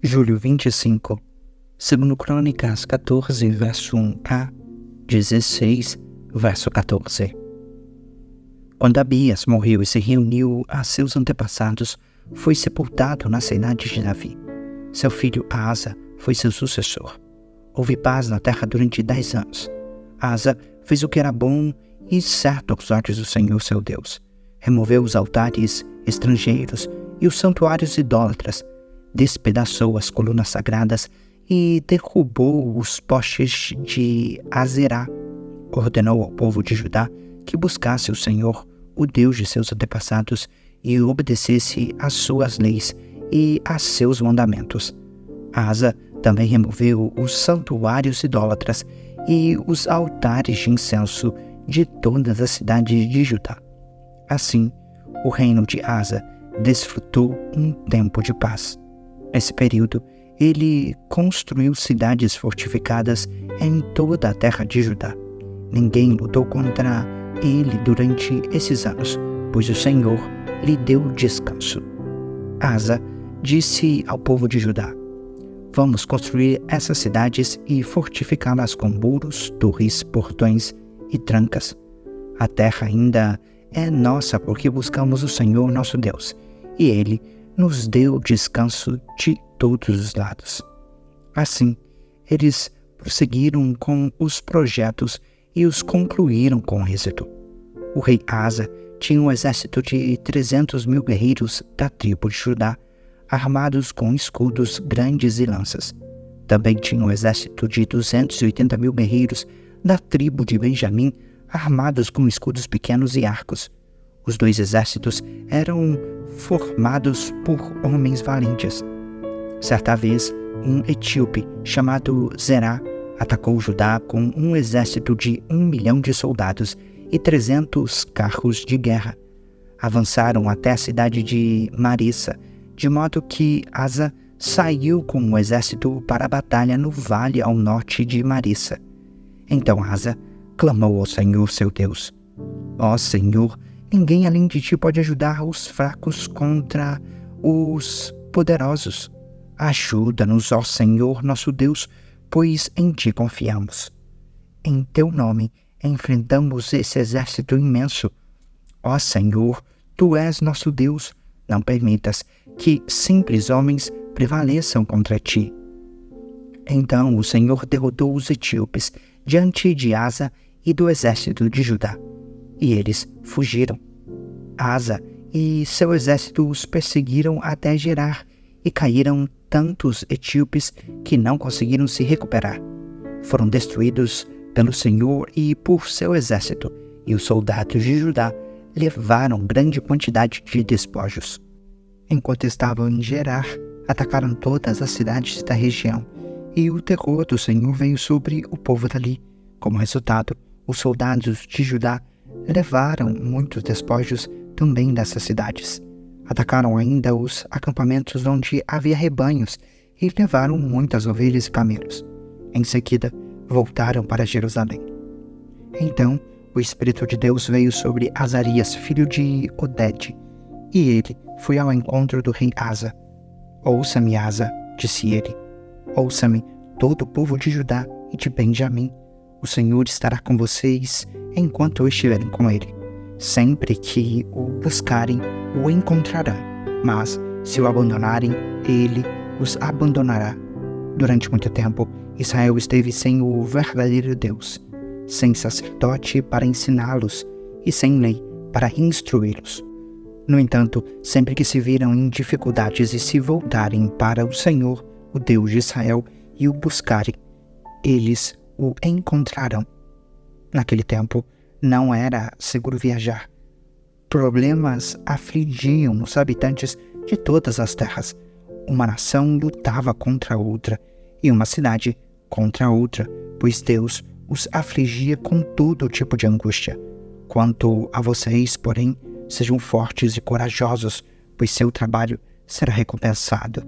Julho 25, segundo Crônicas 14, verso 1 a 16, verso 14. Quando Abias morreu e se reuniu a seus antepassados, foi sepultado na cidade de Davi. Seu filho Asa foi seu sucessor. Houve paz na terra durante 10 anos. Asa fez o que era bom e certo aos olhos do Senhor seu Deus. Removeu os altares estrangeiros e os santuários idólatras, despedaçou as colunas sagradas e derrubou os postes de Azerá. Ordenou ao povo de Judá que buscasse o Senhor, o Deus de seus antepassados, e obedecesse às suas leis e a seus mandamentos. Asa também removeu os santuários idólatras e os altares de incenso de todas as cidades de Judá. Assim, o reino de Asa desfrutou um tempo de paz. Nesse período, ele construiu cidades fortificadas em toda a terra de Judá. Ninguém lutou contra ele durante esses anos, pois o Senhor lhe deu descanso. Asa disse ao povo de Judá: "Vamos construir essas cidades e fortificá-las com muros, torres, portões e trancas. A terra ainda é nossa porque buscamos o Senhor nosso Deus, e Ele nos deu descanso de todos os lados." Assim, eles prosseguiram com os projetos e os concluíram com êxito. O rei Asa tinha um exército de 300.000 guerreiros da tribo de Judá, armados com escudos grandes e lanças. Também tinha um exército de 280.000 guerreiros da tribo de Benjamim, armados com escudos pequenos e arcos. Os dois exércitos eram formados por homens valentes. Certa vez, um etíope chamado Zerá atacou Judá com um exército de 1 milhão de soldados e 300 carros de guerra. Avançaram até a cidade de Marissa, de modo que Asa saiu com o exército para a batalha no vale ao norte de Marissa. Então Asa clamou ao Senhor seu Deus: "Ó Senhor, ninguém além de ti pode ajudar os fracos contra os poderosos. Ajuda-nos, ó Senhor nosso Deus, pois em ti confiamos. Em teu nome enfrentamos esse exército imenso. Ó Senhor, tu és nosso Deus, não permitas que simples homens prevaleçam contra ti." Então o Senhor derrotou os etíopes diante de Asa e do exército de Judá, e eles fugiram. Asa e seu exército os perseguiram até Gerar, e caíram tantos etíopes que não conseguiram se recuperar. Foram destruídos pelo Senhor e por seu exército, e os soldados de Judá levaram grande quantidade de despojos. Enquanto estavam em Gerar, atacaram todas as cidades da região, e o terror do Senhor veio sobre o povo dali. Como resultado, os soldados de Judá levaram muitos despojos também dessas cidades. Atacaram ainda os acampamentos onde havia rebanhos e levaram muitas ovelhas e camelos. Em seguida, voltaram para Jerusalém. Então, o Espírito de Deus veio sobre Azarias, filho de Oded, e ele foi ao encontro do rei Asa. "Ouça-me, Asa", disse ele. "Ouça-me, todo o povo de Judá e de Benjamim. O Senhor estará com vocês enquanto estiverem com ele. Sempre que o buscarem, o encontrarão. Mas, se o abandonarem, ele os abandonará." Durante muito tempo, Israel esteve sem o verdadeiro Deus, sem sacerdote para ensiná-los e sem lei para instruí-los. No entanto, sempre que se viram em dificuldades e se voltarem para o Senhor, o Deus de Israel, e o buscarem, eles o encontrarão. Naquele tempo, não era seguro viajar. Problemas afligiam os habitantes de todas as terras. Uma nação lutava contra a outra, e uma cidade contra a outra, pois Deus os afligia com todo tipo de angústia. Quanto a vocês, porém, sejam fortes e corajosos, pois seu trabalho será recompensado.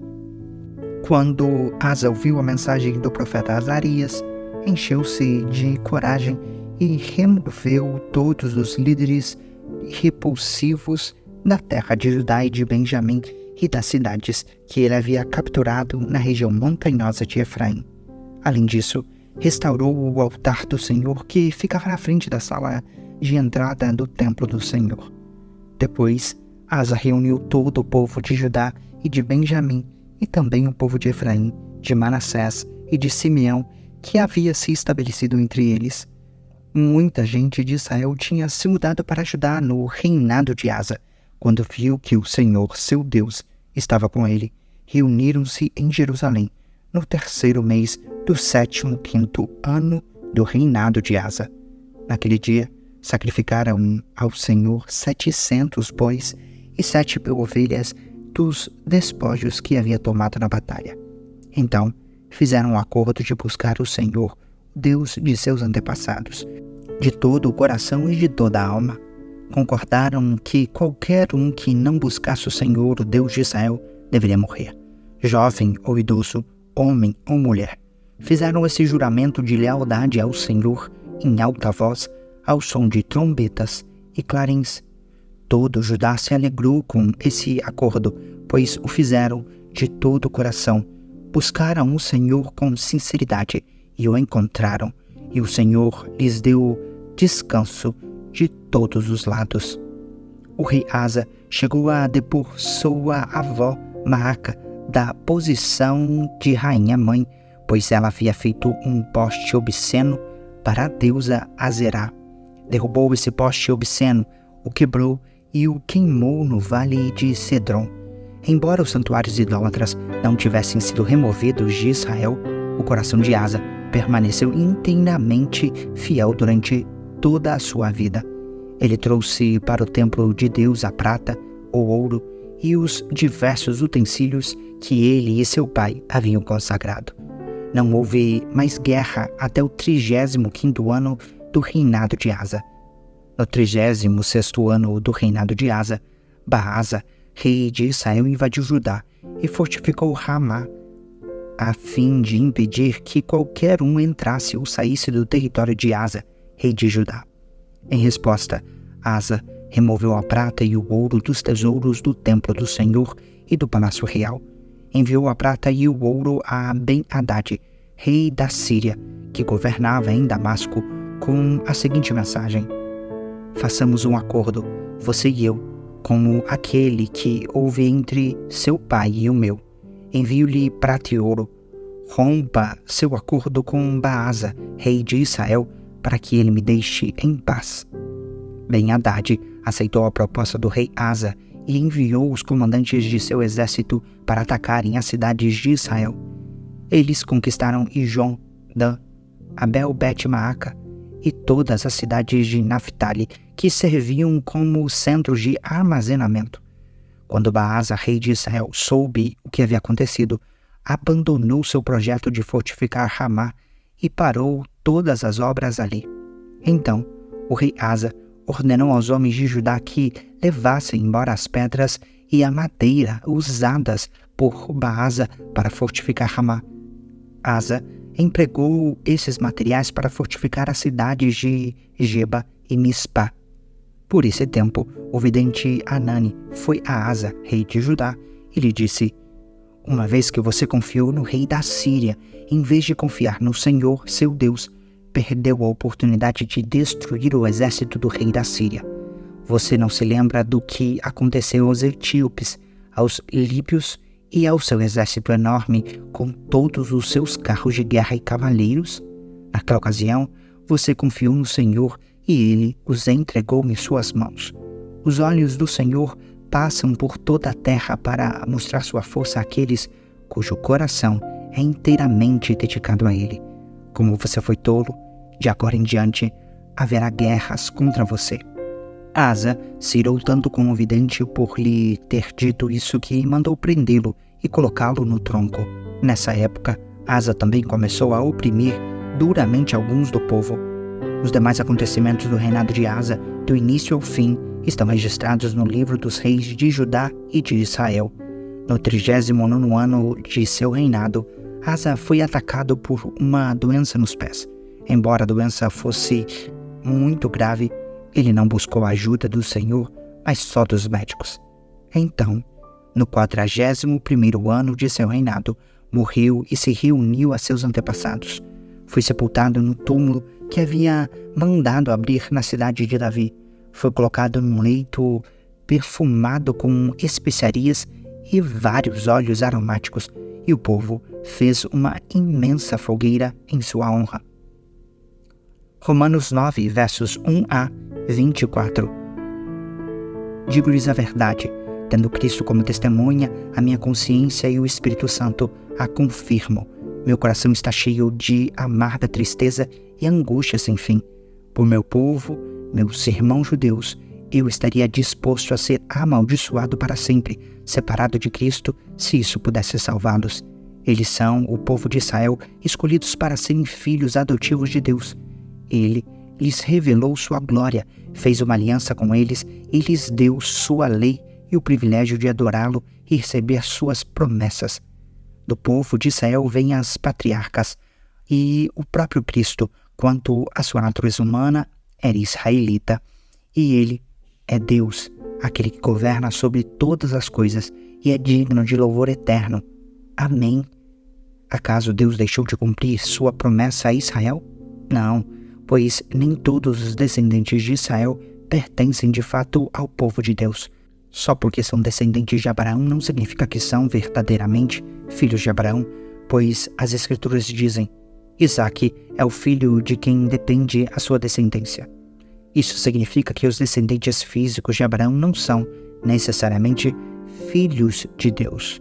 Quando Asa ouviu a mensagem do profeta Azarias, encheu-se de coragem e removeu todos os líderes repulsivos da terra de Judá e de Benjamim e das cidades que ele havia capturado na região montanhosa de Efraim. Além disso, restaurou o altar do Senhor que ficava na frente da sala de entrada do templo do Senhor. Depois, Asa reuniu todo o povo de Judá e de Benjamim, e também o povo de Efraim, de Manassés e de Simeão, que havia se estabelecido entre eles. Muita gente de Israel tinha se mudado para Judá no reinado de Asa. Quando viu que o Senhor, seu Deus, estava com ele, reuniram-se em Jerusalém, no 3º mês do 7º ano do reinado de Asa. Naquele dia, sacrificaram ao Senhor 700 bois e 7 ovelhas dos despojos que havia tomado na batalha. Então, fizeram um acordo de buscar o Senhor, Deus de seus antepassados, de todo o coração e de toda a alma. Concordaram que qualquer um que não buscasse o Senhor, o Deus de Israel, deveria morrer, jovem ou idoso, homem ou mulher. Fizeram esse juramento de lealdade ao Senhor em alta voz, ao som de trombetas e clarins. Todo Judá se alegrou com esse acordo, pois o fizeram de todo o coração. Buscaram o Senhor com sinceridade e o encontraram, e o Senhor lhes deu descanso de todos os lados. O rei Asa chegou a depor sua avó Maaca da posição de rainha-mãe, pois ela havia feito um poste obsceno para a deusa Azerá. Derrubou esse poste obsceno, o quebrou e o queimou no vale de Cedron. Embora os santuários idólatras não tivessem sido removidos de Israel, o coração de Asa permaneceu inteiramente fiel durante toda a sua vida. Ele trouxe para o templo de Deus a prata, o ouro e os diversos utensílios que ele e seu pai haviam consagrado. Não houve mais guerra até o 35º ano do reinado de Asa. No 36º ano do reinado de Asa, Baasa, rei de Israel, invadiu Judá e fortificou Ramá, a fim de impedir que qualquer um entrasse ou saísse do território de Asa, rei de Judá. Em resposta, Asa removeu a prata e o ouro dos tesouros do templo do Senhor e do palácio real. Enviou a prata e o ouro a Ben-Hadad, rei da Síria, que governava em Damasco, com a seguinte mensagem: façamos um acordo, você e eu, como aquele que houve entre seu pai e o meu. Envio-lhe prata e ouro. Rompa seu acordo com Baasa, rei de Israel, para que ele me deixe em paz. Ben-Hadad aceitou a proposta do rei Asa e enviou os comandantes de seu exército para atacarem as cidades de Israel. Eles conquistaram Ijon, Dan, Abel-Bet-Maaca e todas as cidades de Naphtali, que serviam como centros de armazenamento. Quando Baasa, rei de Israel, soube o que havia acontecido, abandonou seu projeto de fortificar Ramá e parou todas as obras ali. Então, o rei Asa ordenou aos homens de Judá que levassem embora as pedras e a madeira usadas por Baasa para fortificar Ramá. Asa empregou esses materiais para fortificar as cidades de Geba e Mispá. Por esse tempo, o vidente Anani foi a Asa, rei de Judá, e lhe disse: uma vez que você confiou no rei da Síria, em vez de confiar no Senhor, seu Deus, perdeu a oportunidade de destruir o exército do rei da Síria. Você não se lembra do que aconteceu aos etíopes, aos líbios e ao seu exército enorme, com todos os seus carros de guerra e cavaleiros? Naquela ocasião, você confiou no Senhor e ele os entregou em suas mãos. Os olhos do Senhor passam por toda a terra para mostrar sua força àqueles cujo coração é inteiramente dedicado a ele. Como você foi tolo, de agora em diante haverá guerras contra você. Asa se irou tanto com o vidente por lhe ter dito isso que mandou prendê-lo e colocá-lo no tronco. Nessa época, Asa também começou a oprimir duramente alguns do povo. Os demais acontecimentos do reinado de Asa, do início ao fim, estão registrados no livro dos reis de Judá e de Israel. No 39º ano de seu reinado, Asa foi atacado por uma doença nos pés. Embora a doença fosse muito grave, ele não buscou a ajuda do Senhor, mas só dos médicos. Então, no 41º ano de seu reinado, morreu e se reuniu a seus antepassados. Foi sepultado no túmulo que havia mandado abrir na cidade de Davi. Foi colocado num leito perfumado com especiarias e vários óleos aromáticos, e o povo fez uma imensa fogueira em sua honra. Romanos 9, versos 1 a 24. Digo-lhes a verdade, tendo Cristo como testemunha, a minha consciência e o Espírito Santo a confirmam. Meu coração está cheio de amarga tristeza e angústia sem fim. Por meu povo, meus irmãos judeus, eu estaria disposto a ser amaldiçoado para sempre, separado de Cristo, se isso pudesse salvá-los. Eles são o povo de Israel, escolhidos para serem filhos adotivos de Deus. Ele lhes revelou sua glória, fez uma aliança com eles e lhes deu sua lei e o privilégio de adorá-lo e receber suas promessas. Do povo de Israel vêm as patriarcas, e o próprio Cristo, quanto à sua natureza humana, era israelita, e ele é Deus, aquele que governa sobre todas as coisas e é digno de louvor eterno. Amém. Acaso Deus deixou de cumprir sua promessa a Israel? Não, pois nem todos os descendentes de Israel pertencem de fato ao povo de Deus. Só porque são descendentes de Abraão não significa que são verdadeiramente filhos de Abraão, pois as Escrituras dizem: Isaque é o filho de quem depende a sua descendência. Isso significa que os descendentes físicos de Abraão não são necessariamente filhos de Deus.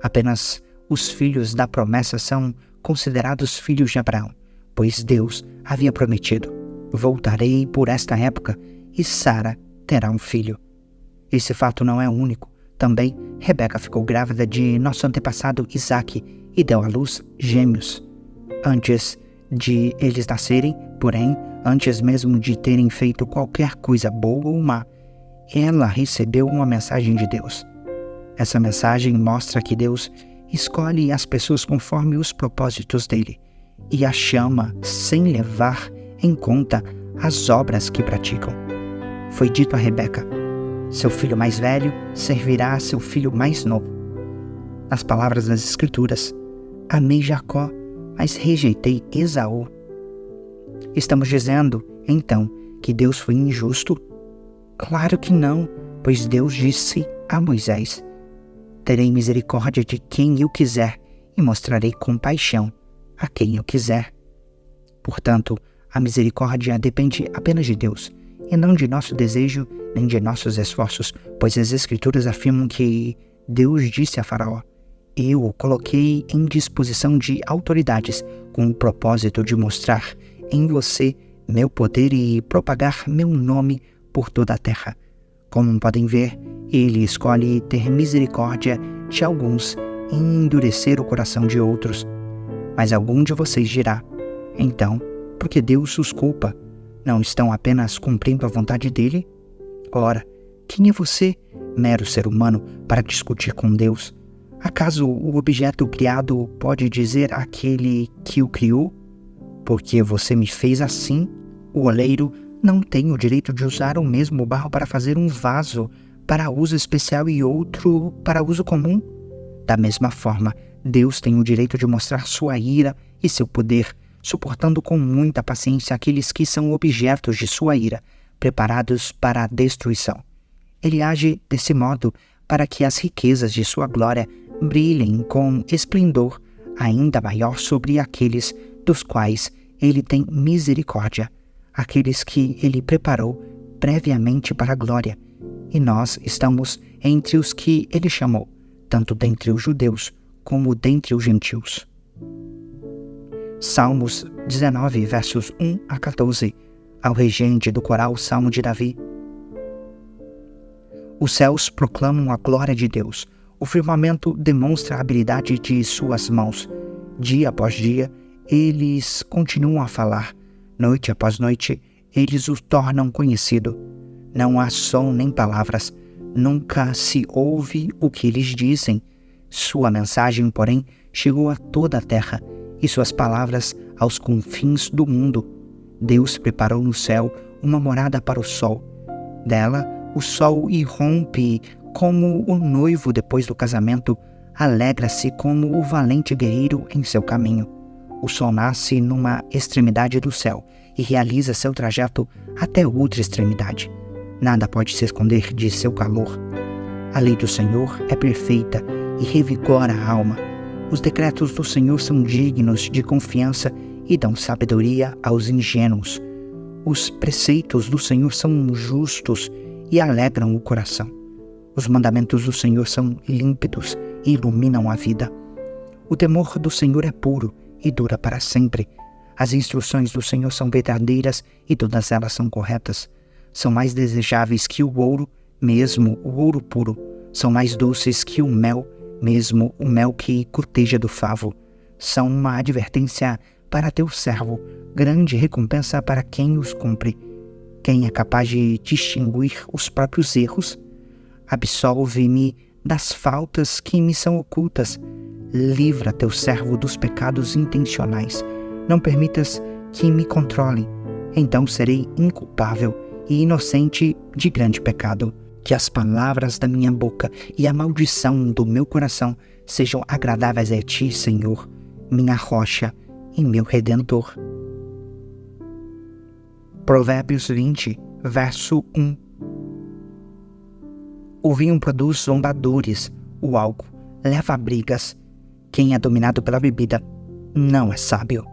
Apenas os filhos da promessa são considerados filhos de Abraão, pois Deus havia prometido: voltarei por esta época e Sara terá um filho. Esse fato não é único. Também Rebeca ficou grávida de nosso antepassado Isaque e deu à luz gêmeos. Antes de eles nascerem, porém, antes mesmo de terem feito qualquer coisa boa ou má, ela recebeu uma mensagem de Deus. Essa mensagem mostra que Deus escolhe as pessoas conforme os propósitos dele e as chama sem levar em conta as obras que praticam. Foi dito a Rebeca: seu filho mais velho servirá a seu filho mais novo. Nas palavras das Escrituras, amei Jacó, mas rejeitei Esaú. Estamos dizendo, então, que Deus foi injusto? Claro que não, pois Deus disse a Moisés: terei misericórdia de quem eu quiser e mostrarei compaixão a quem eu quiser. Portanto, a misericórdia depende apenas de Deus, e não de nosso desejo nem de nossos esforços, pois as Escrituras afirmam que Deus disse a Faraó: eu o coloquei em disposição de autoridades com o propósito de mostrar em você meu poder e propagar meu nome por toda a terra. Como podem ver, ele escolhe ter misericórdia de alguns e endurecer o coração de outros. Mas algum de vocês dirá: então, por que Deus os culpa? Não estão apenas cumprindo a vontade dele? Ora, quem é você, mero ser humano, para discutir com Deus? Acaso o objeto criado pode dizer àquele que o criou: porque você me fez assim? O oleiro não tem o direito de usar o mesmo barro para fazer um vaso para uso especial e outro para uso comum? Da mesma forma, Deus tem o direito de mostrar sua ira e seu poder, suportando com muita paciência aqueles que são objetos de sua ira, preparados para a destruição. Ele age desse modo para que as riquezas de sua glória brilhem com esplendor ainda maior sobre aqueles dos quais ele tem misericórdia, aqueles que ele preparou previamente para a glória. E nós estamos entre os que ele chamou, tanto dentre os judeus como dentre os gentios. Salmos 19, versos 1 a 14, ao regente do coral Salmo de Davi. Os céus proclamam a glória de Deus, o firmamento demonstra a habilidade de suas mãos. Dia após dia, eles continuam a falar, noite após noite, eles o tornam conhecido. Não há som nem palavras, nunca se ouve o que eles dizem. Sua mensagem, porém, chegou a toda a terra, e suas palavras aos confins do mundo. Deus preparou no céu uma morada para o sol. Dela, o sol irrompe Como o noivo depois do casamento, alegra-se como o valente guerreiro em seu caminho. O sol nasce numa extremidade do céu e realiza seu trajeto até outra extremidade. Nada pode se esconder de seu calor. A lei do Senhor é perfeita e revigora a alma. Os decretos do Senhor são dignos de confiança e dão sabedoria aos ingênuos. Os preceitos do Senhor são justos e alegram o coração. Os mandamentos do Senhor são límpidos e iluminam a vida. O temor do Senhor é puro e dura para sempre. As instruções do Senhor são verdadeiras e todas elas são corretas. São mais desejáveis que o ouro, mesmo o ouro puro. São mais doces que o mel, mesmo o mel que corteja do favo. São uma advertência para teu servo, grande recompensa para quem os cumpre. Quem é capaz de distinguir os próprios erros? Absolve-me das faltas que me são ocultas. Livra teu servo dos pecados intencionais. Não permitas que me controle. Então serei inculpável e inocente de grande pecado. Que as palavras da minha boca e a maldição do meu coração sejam agradáveis a ti, Senhor, minha rocha e meu Redentor. Provérbios 20, verso 1. O vinho produz zombadores, o álcool leva a brigas. Quem é dominado pela bebida não é sábio.